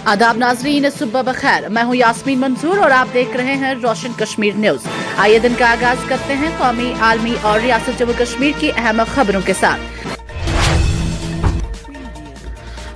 आदाब नाजरीन, सुबह बखैर। मैं हूं यास्मीन मंसूर और आप देख रहे हैं रोशन कश्मीर न्यूज। आइए दिन का आगाज करते हैं कौमी, आलमी और रियासत जम्मू कश्मीर की अहम खबरों के साथ।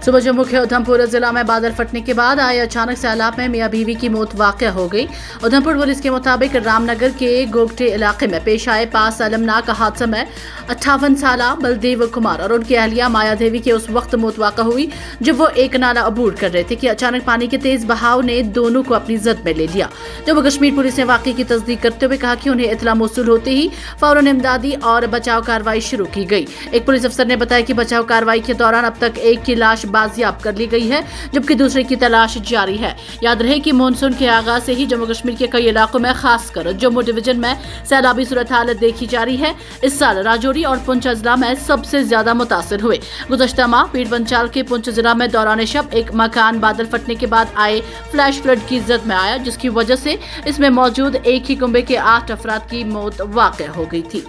सुबह जम्मू के उधमपुर जिला में बादल फटने के बाद आए अचानक सैलाब में मियां बीवी की मौत वाक़या हो गई। उधमपुर पुलिस के मुताबिक रामनगर के गोगटे इलाके में पेश आए पास अलमनाक हादसे में 58 साल बलदेव कुमार और उनकी अहलिया माया देवी के उस वक्त मौत वाक़ा हुई जब वो एक नाला अबूर कर रहे थे कि अचानक पानी के तेज बहाव ने दोनों को अपनी जद में ले लिया। जम्मू कश्मीर पुलिस ने वाक़ये की तस्दीक करते हुए कहा कि उन्हें इतला मौसूल होते ही फौरन इमदादी और बचाव कार्रवाई शुरू की गई। एक पुलिस अफसर ने बताया कि बचाव कार्रवाई के दौरान अब तक एक की लाश बाजियाब कर ली गई है जबकि दूसरे की तलाश जारी है। याद रहे कि मानसून के आगाज से ही जम्मू कश्मीर के कई इलाकों में खासकर जम्मू डिवीजन में सैलाबी सूरत हालत देखी जा रही है। इस साल राजौरी और पुंछ जिला में सबसे ज्यादा मुतासिर हुए। गुज़श्ता माह पीर पंचाल के पुंछ जिला में दौरान शब एक मकान बादल फटने के बाद आए फ्लैश फ्लड की जद में आया जिसकी वजह से इसमें मौजूद एक ही कुंबे के 8 अफराद की मौत वाक़या हो गई थी।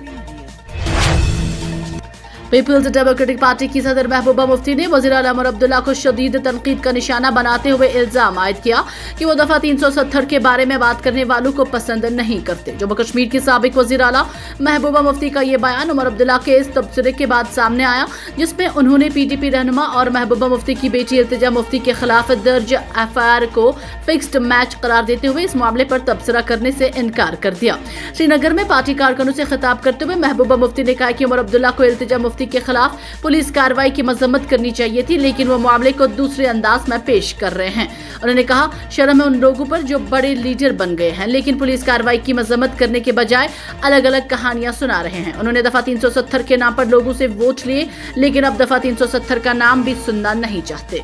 पीपल्स डेमोक्रेटिक पार्टी की सदर महबूबा मुफ्ती ने वज़ीर आला उमर अब्दुल्ला को शदीद तनकीद का निशाना बनाते हुए इल्जाम आयद किया कि वो दफा 370 के बारे में बात करने वालों को पसंद नहीं करते। जम्मू कश्मीर की साबिक वज़ीर आला महबूबा मुफ्ती का ये बयान उमर अब्दुल्ला के इस तबसरे के बाद सामने आया जिसमें उन्होंने PDP रहनुमा और महबूबा मुफ्ती की बेटी इल्तिजा मुफ्ती के खिलाफ दर्ज FIR को फिक्स्ड मैच करार देते हुए इस मामले पर तबसरा करने से इनकार कर दिया। श्रीनगर में पार्टी कारकुनों से खिताब करते हुए महबूबा मुफ्ती ने कहा कि उमर अब्दुल्ला को इल्तिजा मुफ्ती के खिलाफ पुलिस कार्रवाई की मजम्मत करनी चाहिए थी लेकिन वो मामले को दूसरे अंदाज में पेश कर रहे हैं। उन्होंने कहा शर्म है उन लोगों पर जो बड़े लीडर बन गए हैं लेकिन पुलिस कार्रवाई की मजम्मत करने के बजाय अलग अलग कहानियां सुना रहे हैं। उन्होंने दफा 370 के नाम पर लोगों से वोट लिए लेकिन अब दफा 370 का नाम भी सुनना नहीं चाहते।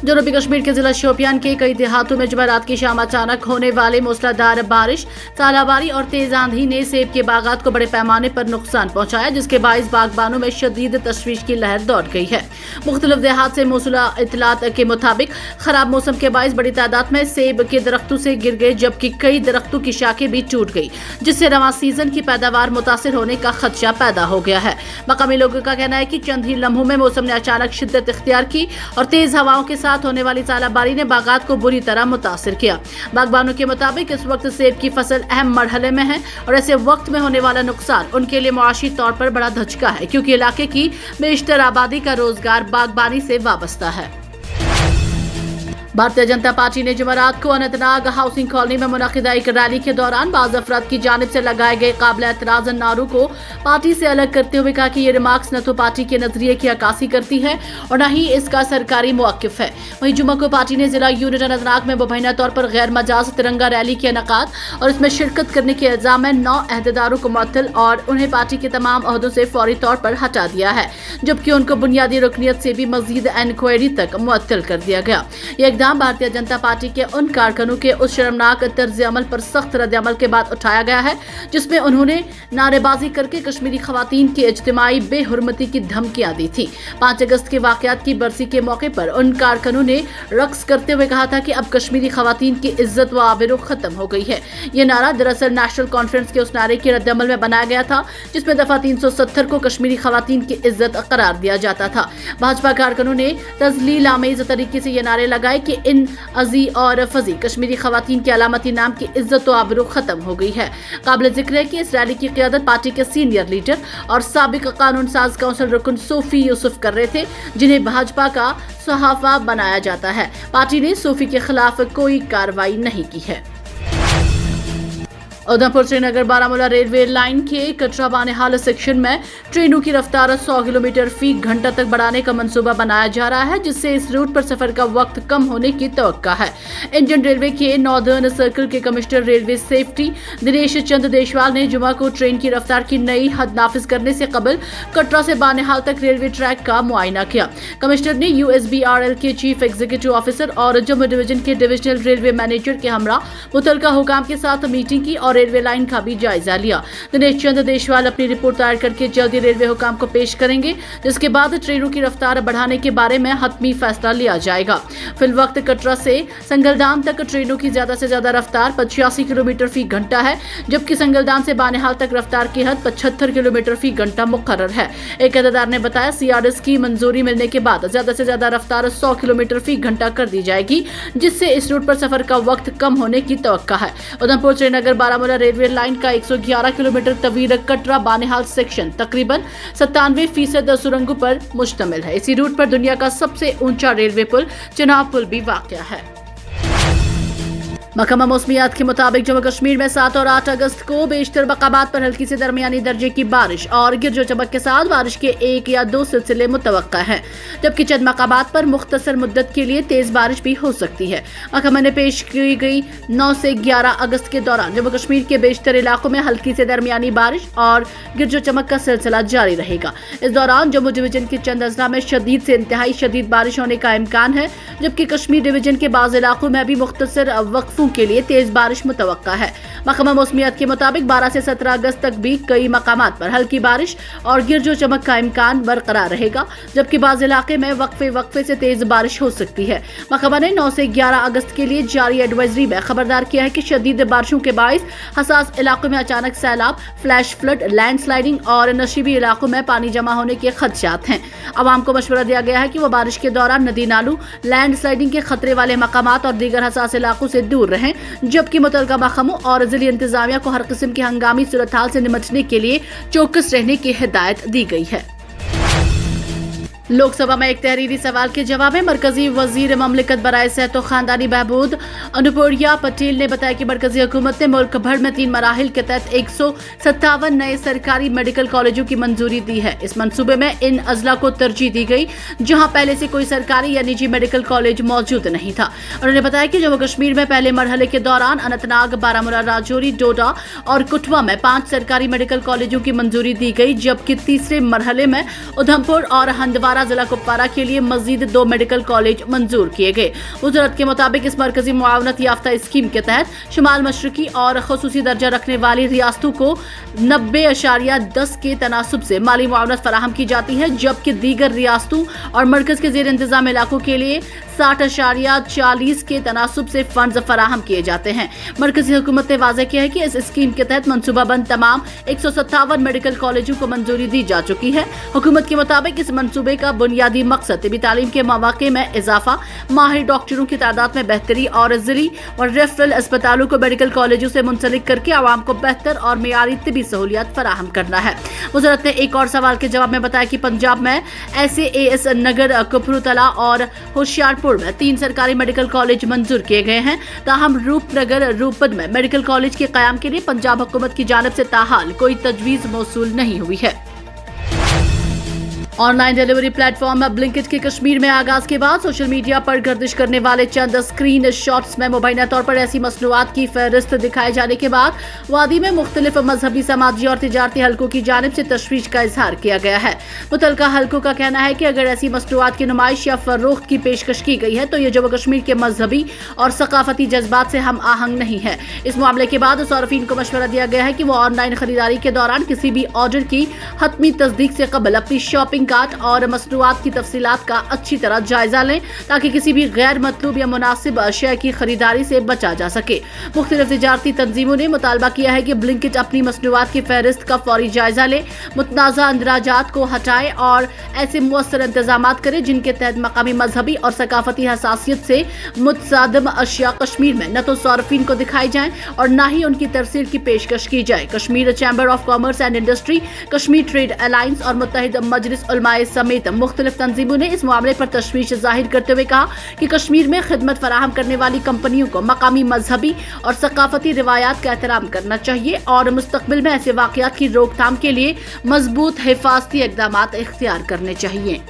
जनूबी कश्मीर के जिला शोपियान के कई देहातों में जुमेरात की शाम अचानक होने वाले मूसलाधार बारिश, तालाबारी और तेज आंधी ने सेब के बागात को बड़े पैमाने पर नुकसान पहुंचाया जिसके बाइस बागबानों में शदीद तशवीश की लहर दौड़ गई है। मुख्तलिफ देहात से मौसूला इतलात के मुताबिक खराब मौसम के बाइस बड़ी तादाद में सेब के दरख्तों से गिर गए जबकि कई दरख्तों की शाखें भी टूट गई जिससे रवां सीजन की पैदावार मुतासिर होने का खदशा पैदा हो गया है। मकामी लोगों का कहना है कि चंद ही लम्हों में मौसम ने अचानक शिद्दत इख्तियार की और तेज हवाओं के साथ होने वाली तालाबारी ने बागात को बुरी तरह मुतासिर किया। बागबानों के मुताबिक इस वक्त सेब की फसल अहम मरहले में है और ऐसे वक्त में होने वाला नुकसान उनके लिए मुआशी तौर पर बड़ा धचका है क्योंकि इलाके की बेशतर आबादी का रोजगार बागबानी से वाबस्ता है। भारतीय जनता पार्टी ने जुमेरात को अनंतनाग हाउसिंग कॉलोनी में मुनक्किदा एक रैली के दौरान बाज़ अफराद की जानिब से लगाए गए काबिल एतराज़ नारों को पार्टी से अलग करते हुए कहा कि ये रिमार्क्स न तो पार्टी के नजरिए की अक्कासी करती है और न ही इसका सरकारी मौक़िफ़ है। वहीं जुम्मा को पार्टी ने जिला यूनिट अनंतनाग में मुबैना तौर पर गैर मजाज तिरंगा रैली के इनेकाद और इसमें शिरकत करने के इल्जाम में 9 अहदेदारों को मुअत्तल और उन्हें पार्टी के तमाम अहदों से फौरी तौर पर हटा दिया है जबकि उनको बुनियादी रुकनियत से भी मजीद इंक्वायरी तक मुअत्तल कर दिया गया। भारतीय जनता पार्टी के उन कारकुनों के उस शर्मनाक तर्ज अमल पर सख्त रद्द अमल के बाद उठाया गया है जिसमें उन्होंने नारेबाजी करके कश्मीरी खवातीन की इज्तिमाई बेहुरमती की धमकियां दी थी। 5 अगस्त के वाकयात की बरसी के मौके पर उन कारकुनों ने रक्स करते हुए कहा था कि अब कश्मीरी खवातीन की इज्जत व आबरू खत्म हो गई है। ये नारा दरअसल नेशनल कॉन्फ्रेंस के उस नारे के रद्द अमल में बनाया गया था जिसमें दफा 370 को कश्मीरी खवातीन की इज्जत करार दिया जाता था। भाजपा कारकुनों ने तजलील आमेज तरीके से ये नारे लगाए कि इन अजी और फजी कश्मीरी खवातीन की अलामती नाम की इज्जत व आबरू खत्म हो गई है। काबिल जिक्र है कि इस रैली की क़ियादत पार्टी के सीनियर लीडर और साबिक कानून साज काउंसिल रुकन सूफी यूसुफ कर रहे थे जिन्हें भाजपा का सहाफा बनाया जाता है। पार्टी ने सूफी के खिलाफ कोई कार्रवाई नहीं की है। उधमपुर श्रीनगर बारामूला रेलवे लाइन के कटरा बानेहाल सेक्शन में ट्रेनों की रफ्तार 100 किलोमीटर फी घंटा तक बढ़ाने का मंसूबा बनाया जा रहा है जिससे इस रूट पर सफर का वक्त कम होने की तवक्का है। इंडियन रेलवे के नॉर्दर्न सर्कल के कमिश्नर रेलवे सेफ्टी दिनेश चंद देशवाल ने जुमा को ट्रेन की रफ्तार की नई हद नाफिज करने से कबल कटरा से बानेहाल तक रेलवे ट्रैक का मुआयना किया। कमिश्नर ने USBRL के चीफ एग्जीक्यूटिव ऑफिसर और जम्मू डिवीजन के डिविजनल रेलवे मैनेजर के हमरा मुतलका हुकाम के साथ मीटिंग की और और रेलवे लाइन का भी जायजा लिया। दिनेश चंद्र देशवाल अपनी रिपोर्ट तैयार करके जल्दी रेलवे हुकाम को पेश करेंगे, जिसके बाद ट्रेनों की रफ्तार बढ़ाने के बारे में हतमी फैसला लिया जाएगा। फिलवक्त कटरा से संगलदान तक ट्रेनों की ज्यादा से ज्यादा रफ्तार 85 किलोमीटर फी घंटा है, जबकि संगलदान से बानेहाल तक रफ्तार की हद 75 किलोमीटर फी घंटा मुकर्रर है। एक अहदेदार ने बताया, CRS की मंजूरी मिलने के बाद ज्यादा से ज्यादा रफ्तार 100 किलोमीटर फी घंटा कर दी जाएगी, जिससे इस रूट पर सफर का वक्त कम होने की तवक्का है। उधमपुर श्रीनगर बारामूला रेलवे लाइन का 111 किलोमीटर तवील कटरा बानेहाल सेक्शन तकरीबन 97% सुरंगों पर मुश्तमिल है। इसी रूट पर दुनिया का सबसे ऊंचा रेलवे पुल चिनाब पुल भी वाक़ है। महकमा मौसमियात के मुताबिक जम्मू कश्मीर में 7 और 8 अगस्त को बेशतर मकामात पर हल्की से दरमियानी दर्जे की बारिश और गिरजो चमक के साथ बारिश के 1 या 2 सिलसिले मुतवक्का है, जबकि चंद मकामात पर मुख्तसर मुद्दत के लिए तेज बारिश भी हो सकती है। महकमा ने पेश की गई 9 से 11 अगस्त के दौरान जम्मू कश्मीर के बेशतर इलाकों में हल्की से दरमियानी बारिश और गिरजो चमक का सिलसिला जारी रहेगा। इस दौरान जम्मू डिवीजन के चंद अजला में शदीद से इंतहाई शदीद बारिश होने का इम्कान है, जबकि कश्मीर डिवीजन के बाज़ इलाकों में भी मुख्तसर वक्फों के लिए तेज बारिश मुतवक्का है। महकमा मौसमियात के मुताबिक 12 से 17 अगस्त तक भी कई मकामात पर हल्की बारिश और गिरजो चमक का इम्कान बरकरार रहेगा, जबकि बाज़ इलाके में वक्फे से तेज बारिश हो सकती है। महकमा ने 9 से 11 अगस्त के लिए जारी एडवाइजरी में खबरदार किया है कि शदीद बारिशों के बाइस हसास इलाकों में अचानक सैलाब, फ्लैश फ्लड, लैंडस्लाइडिंग और नशीबी इलाकों में पानी जमा होने के खदशात हैं। आवाम को मशवरा दिया गया है कि वो बारिश के दौरान नदी नालों, लैंडस्लाइडिंग के खतरे वाले मकामात और दीगर हसास इलाकों से दूर रहें, जबकि मुतलका महकमों और जिली इंतजामिया को हर किस्म की हंगामी सूरत हाल से निपटने के लिए चौकस रहने की हिदायत दी गई है। लोकसभा में एक तहरीरी सवाल के जवाब में मरकजी वजीर ममलिकत बराए सेहत और खानदानी बहबूद अनुपुरिया पटेल ने बताया कि मरकजी हुकूमत ने मुल्क भर में 3 मराहिल के तहत 157 नए सरकारी मेडिकल कॉलेजों की मंजूरी दी है। इस मंसूबे में इन अजला को तरजीह दी गई जहां पहले से कोई सरकारी या निजी मेडिकल कॉलेज मौजूद नहीं था। उन्होंने बताया कि जम्मू कश्मीर में पहले मरहले के दौरान अनंतनाग, बारामूला, राजौरी, डोडा और कुटवा में 5 सरकारी मेडिकल कॉलेजों की मंजूरी दी गई, जबकि तीसरे मरहले में उधमपुर और हंदवाड़ा जिला कुपवारा के लिए मजीद 2 मेडिकल कॉलेज मंजूर किए गए। वज़ारत के मुताबिक इस मरकजी मुआवनत याफ्ता स्कीम के तहत शुमाल मशरकी और खसूसी दर्जा रखने वाली रियासतों को 90.10 के तनासुब से माली मुआवनत फराहम की जाती है, जबकि दीगर रियासतों और मरकज के जेर इंतजाम इलाकों के लिए 60.40 के तनासुब से फंड फराहम किए जाते हैं। मरकजी हुकूमत ने वाज़ेह किया है कि इस स्कीम के तहत मनसूबाबंद तमाम 157 मेडिकल कॉलेजों को मंजूरी दी जा चुकी है। हुकूमत के मुताबिक इस मंसूबे का बुनियादी मकसद तिबी तालीम के मौके में इजाफा, माहिर डॉक्टरों की तादाद में बेहतरी और जिली और रेफरल अस्पतालों को मेडिकल कॉलेजों से मुंसलिक करके आवाम को बेहतर और मेयारी तिबी सहूलियात फराहम करना है। वज़ारत ने एक और सवाल के जवाब में बताया कि पंजाब में SAS नगर, कपूरथला और होशियारपुर में 3 सरकारी मेडिकल कॉलेज मंजूर किए गए हैं। ताहम रूपनगर, रूपद में मेडिकल कॉलेज के कयाम के लिए पंजाब हुकूमत की जानिब से ताहाल कोई तजवीज़ मौसूल नहीं हुई है। ऑनलाइन डिलीवरी प्लेटफॉर्म ब्लिंकिट के कश्मीर में आगाज के बाद सोशल मीडिया पर गर्दिश करने वाले चंद स्क्रीन शॉट्स में मुबैना तौर पर ऐसी मसनूआत की फहरिस्त दिखाए जाने के बाद वादी में मुख्तलिफ मजहबी, समाजी और तिजारती हलकों की जानिब से तशवीश का इजहार किया गया है। मुतलका हलकों का कहना है कि अगर ऐसी मसनूआत की नुमाइश या फरोख्त की पेशकश की गई है तो ये जम्मू कश्मीर के मजहबी और सकाफती जज्बात से हम आहंग नहीं है। इस मामले के बाद सार्फिन को मशवरा दिया गया है कि वो ऑनलाइन खरीदारी के दौरान किसी भी ऑर्डर की हतमी तस्दीक से कबल अपनी शॉपिंग कार्ट और मसनूआत की तफसीलात का अच्छी तरह जायजा लें, ताकि किसी भी गैर मतलूब या मुनासिब अशिया की खरीदारी से बचा जा सके। मुख्तलिफ तिजारती तंजीमों ने मुतालबा किया है कि ब्लिंकिट अपनी मसनूआत की फहरिस्त का फौरी जायजा ले, मुतनाज़ा अंदराजात को हटाए और ऐसे मुअस्सर इंतजामात करे जिनके तहत मकामी मजहबी और सकाफती हसासियत से मुतसादम अशिया कश्मीर में न तो सार्फिन को दिखाई जाए और न ही उनकी तरसील की पेशकश की जाए। Kashmir chamber of commerce and industry, Kashmir trade alliance और मुत्तहिद मजलिस उलमाए समेत मुख्तलिफ तंजीमों ने इस मामले पर तशवीश जाहिर करते हुए कहा कि कश्मीर में खिदमत फराहम करने वाली कंपनियों को मकामी मजहबी और सकाफती रिवायात का एहतराम करना चाहिए और मुस्तकबिल में ऐसे वाक़यात की रोकथाम के लिए मजबूत हिफाजती इक़दामात इख्तियार करने चाहिए।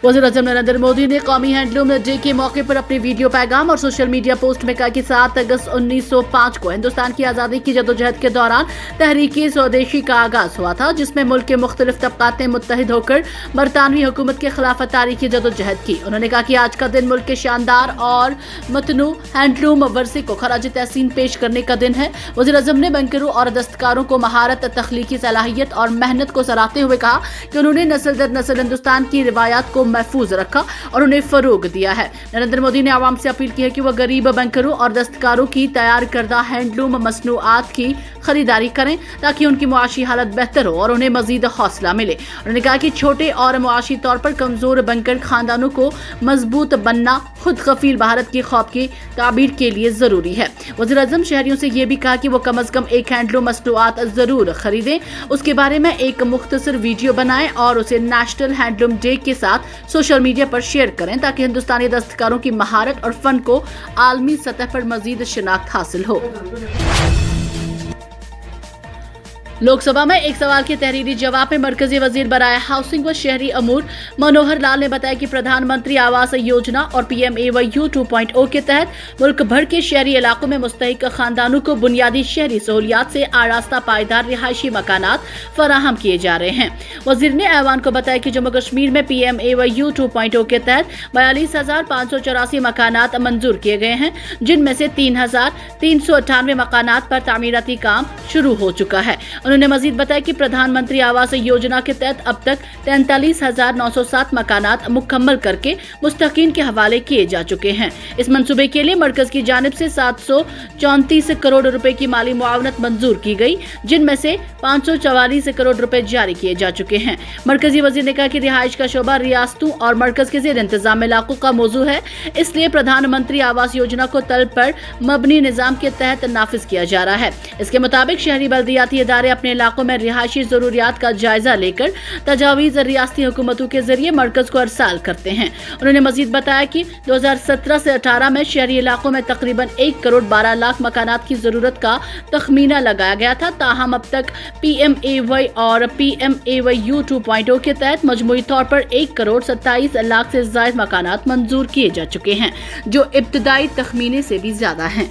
वज़ीर-ए-आज़म नरेंद्र मोदी ने कौमी हैंडलूम डे के मौके पर अपने वीडियो पैगाम और सोशल मीडिया पोस्ट में कहा कि 7 अगस्त 1905 को हिंदुस्तान की आज़ादी की जदोजहद के दौरान तहरीकी स्वदेशी का आगाज हुआ था, जिसमें मुल्क के मुख्तलिफ तबकात ने मुत्तहिद होकर बरतानवी हुकूमत के खिलाफ तारीख की जदोजहद की। उन्होंने कहा कि आज का दिन मुल्क के शानदार और मतनू हैंडलूम वर्से को खराज तहसीन पेश करने का दिन है। वज़ीर-ए-आज़म ने बनकरों और दस्तकारों को महारत, तख्लीकी सलाहियत और मेहनत को सराहते हुए कहा कि उन्होंने नस्ल दर नस्ल हिंदुस्तान की रिवायात को महफूज रखा और उन्हें फरोग दिया है। नरेंद्र मोदी ने आवाम से अपील की है कि वह गरीब बनकरों और दस्तकारों की तैयार करदा हैंडलूम मसनूआत की खरीदारी करें ताकि उनकी मुआशी हालत बेहतर हो और उन्हें मजीद हौसला मिले। उन्होंने कहा कि छोटे और मुआशी तौर पर कमजोर बनकर खानदानों को मजबूत बनना खुद कफील भारत की ख्वाब की ताबीर के लिए जरूरी है। वज़ीर-ए-आज़म शहरियों से यह भी कहा कि वो कम अज कम एक हैंडलूम मसनूआत जरूर खरीदें, उसके बारे में एक मुख्तसर वीडियो बनाएं और उसे नेशनल हैंडलूम डे के साथ सोशल मीडिया पर शेयर करें ताकि हिंदुस्तानी दस्तकारों की महारत और फन को आलमी सतह पर मजीद शिनाख्त हासिल हो। लोकसभा में एक सवाल के तहरीरी जवाब में मरकजी वजीर बराए हाउसिंग व शहरी अमूर मनोहर लाल ने बताया कि प्रधानमंत्री आवास योजना और PMAY 2.0 के तहत मुल्क भर के शहरी इलाकों में मुस्तहिक खानदानों को बुनियादी शहरी सहूलियात से आरास्ता पायदार रिहायशी मकानात फराहम किए जा रहे हैं। वजीर ने ऐवान को बताया कि जम्मू कश्मीर में PMAY 2.0 के तहत 42,584 मकानात मंजूर किए गए हैं, जिनमें से 3,398 मकानात पर तामीराती काम शुरू हो चुका है। उन्होंने मजीद बताया कि प्रधानमंत्री आवास योजना के तहत अब तक 43,907 मकानात मुकम्मल करके मुस्तकीन के हवाले किए जा चुके हैं। इस मंसूबे के लिए मरकज की जानिब से 734 करोड़ रुपए की माली मुआवनत मंजूर की गई, जिनमें से 544 करोड़ रुपए जारी किए जा चुके हैं। मरकजी वजीर ने कहा कि रिहाइश का शोबा रियासतों और मरकज के ज़ेर इंतजाम इलाकों का मौजू है, इसलिए प्रधानमंत्री आवास योजना को तलब पर मबनी निज़ाम के तहत नाफिज किया जा रहा है। इसके मुताबिक शहरी बल्दियाती इदारे अपने इलाकों में रिहायशी जरूरियात का जायजा लेकर तजावीज रियासती हुकूमतों के जरिए मरकज को अरसाल करते हैं। उन्होंने मजीद बताया कि 2017 से 18 में शहरी इलाकों में तकरीबन 1 करोड़ 12 लाख मकानात की जरूरत का तखमीना लगाया गया था। ताहम अब तक PMAY और PMAY 2.0 के तहत मजमूई तौर पर 1 करोड़ 27 लाख से ज्यादा मकानात मंजूर किए जा चुके हैं, जो इब्तदाई तखमीने से भी ज्यादा हैं।